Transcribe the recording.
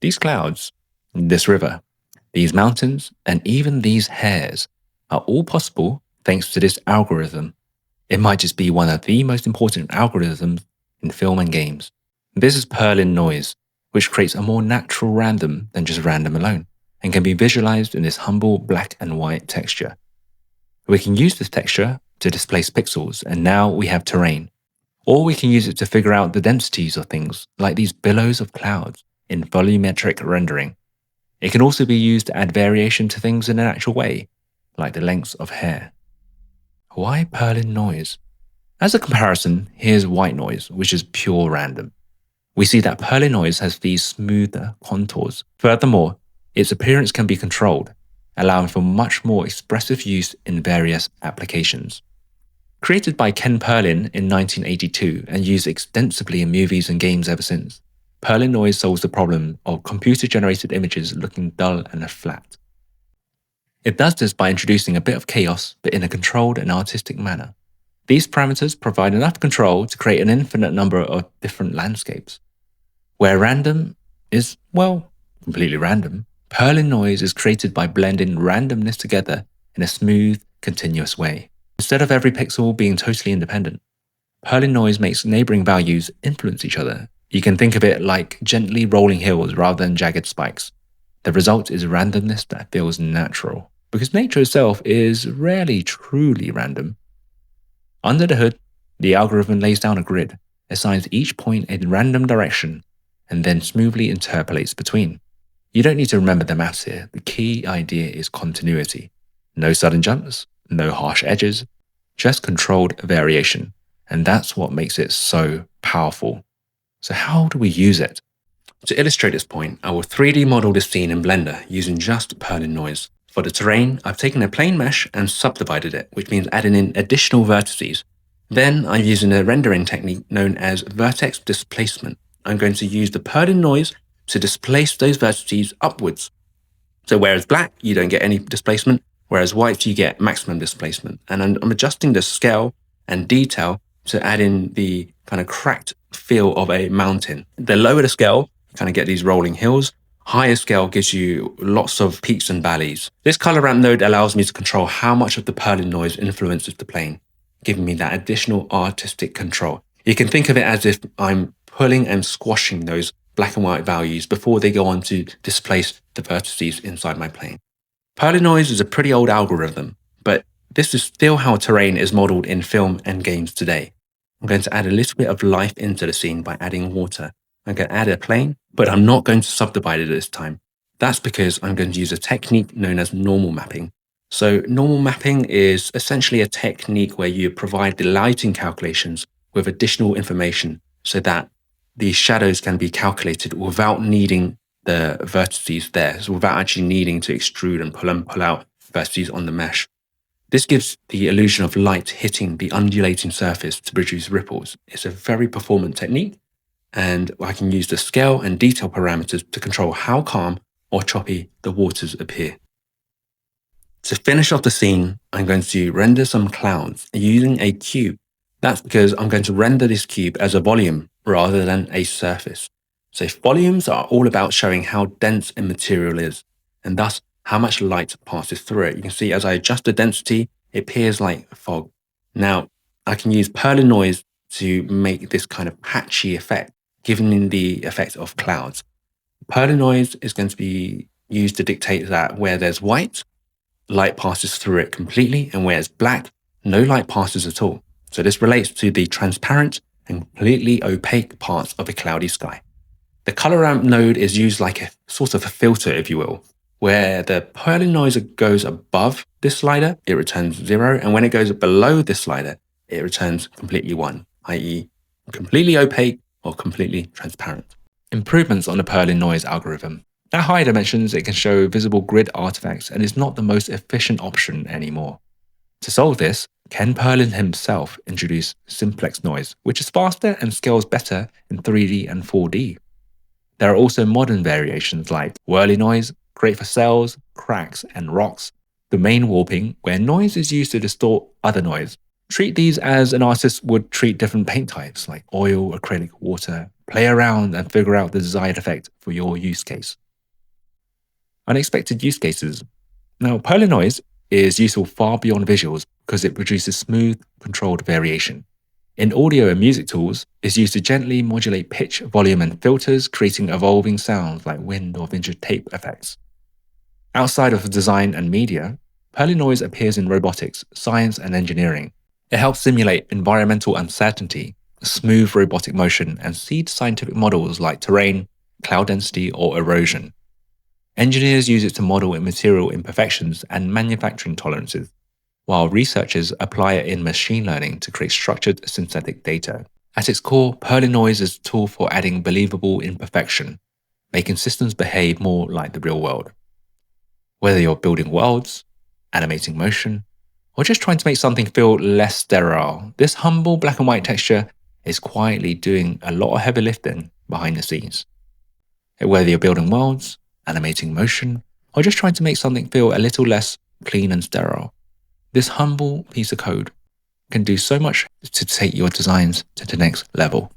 These clouds, this river, these mountains, and even these hairs are all possible thanks to this algorithm. It might just be one of the most important algorithms in film and games. This is Perlin noise, which creates a more natural random than just random alone, and can be visualized in this humble black and white texture. We can use this texture to displace pixels, and now we have terrain. Or we can use it to figure out the densities of things, like these billows of clouds in volumetric rendering. It can also be used to add variation to things in an actual way, like the lengths of hair. Why Perlin noise? As a comparison, here's white noise, which is pure random. We see that Perlin noise has these smoother contours. Furthermore, its appearance can be controlled, allowing for much more expressive use in various applications. Created by Ken Perlin in 1982 and used extensively in movies and games ever since, Perlin noise solves the problem of computer-generated images looking dull and flat. It does this by introducing a bit of chaos, but in a controlled and artistic manner. These parameters provide enough control to create an infinite number of different landscapes. Where random is, well, completely random, Perlin noise is created by blending randomness together in a smooth, continuous way. Instead of every pixel being totally independent, Perlin noise makes neighboring values influence each other. You can think of it like gently rolling hills rather than jagged spikes. The result is randomness that feels natural, because nature itself is rarely truly random. Under the hood, the algorithm lays down a grid, assigns each point a random direction, and then smoothly interpolates between. You don't need to remember the maths here. The key idea is continuity. No sudden jumps, no harsh edges, just controlled variation. And that's what makes it so powerful. So how do we use it? To illustrate this point, I will 3D model this scene in Blender using just Perlin noise. For the terrain, I've taken a plain mesh and subdivided it, which means adding in additional vertices. Then I'm using a rendering technique known as vertex displacement. I'm going to use the Perlin noise to displace those vertices upwards. So whereas black, you don't get any displacement, whereas white, you get maximum displacement. And I'm adjusting the scale and detail to add in the kind of cracked feel of a mountain. The lower the scale, you kind of get these rolling hills. Higher scale gives you lots of peaks and valleys. This color ramp node allows me to control how much of the Perlin noise influences the plane, giving me that additional artistic control. You can think of it as if I'm pulling and squashing those black and white values before they go on to displace the vertices inside my plane. Perlin noise is a pretty old algorithm, but this is still how terrain is modeled in film and games today. I'm going to add a little bit of life into the scene by adding water. I'm going to add a plane, but I'm not going to subdivide it this time. That's because I'm going to use a technique known as normal mapping. So normal mapping is essentially a technique where you provide the lighting calculations with additional information so that these shadows can be calculated without needing the vertices there, so without actually needing to extrude and pull out vertices on the mesh. This gives the illusion of light hitting the undulating surface to produce ripples. It's a very performant technique, and I can use the scale and detail parameters to control how calm or choppy the waters appear. To finish off the scene, I'm going to render some clouds using a cube. That's because I'm going to render this cube as a volume rather than a surface. So volumes are all about showing how dense a material is, and thus how much light passes through it. You can see as I adjust the density, it appears like fog. Now, I can use Perlin noise to make this kind of patchy effect, giving the effect of clouds. Perlin noise is going to be used to dictate that where there's white, light passes through it completely, and where it's black, no light passes at all. So this relates to the transparent and completely opaque parts of a cloudy sky. The color ramp node is used like a sort of a filter, if you will, where the Perlin noise goes above this slider, it returns 0, and when it goes below this slider, it returns completely 1, i.e. completely opaque or completely transparent. Improvements on the Perlin noise algorithm. At higher dimensions, it can show visible grid artifacts and is not the most efficient option anymore. To solve this, Ken Perlin himself introduced simplex noise, which is faster and scales better in 3D and 4D. There are also modern variations like whirly noise, great for cells, cracks, and rocks, domain warping, where noise is used to distort other noise, Treat these as an artist would treat different paint types like oil, acrylic, water. Play around and figure out the desired effect for your use case. Unexpected use cases. Now, Perlin noise is useful far beyond visuals because it produces smooth, controlled variation. In audio and music tools, it's used to gently modulate pitch, volume, and filters, creating evolving sounds like wind or vintage tape effects. Outside of design and media, Perlin noise appears in robotics, science, and engineering. It helps simulate environmental uncertainty, smooth robotic motion, and seed scientific models like terrain, cloud density, or erosion. Engineers use it to model material imperfections and manufacturing tolerances, while researchers apply it in machine learning to create structured synthetic data. At its core, Perlin noise is a tool for adding believable imperfection, making systems behave more like the real world. Whether you're building worlds, animating motion, or just trying to make something feel less sterile, this humble black and white texture is quietly doing a lot of heavy lifting behind the scenes. Whether you're building worlds, animating motion, or just trying to make something feel a little less clean and sterile, this humble piece of code can do so much to take your designs to the next level.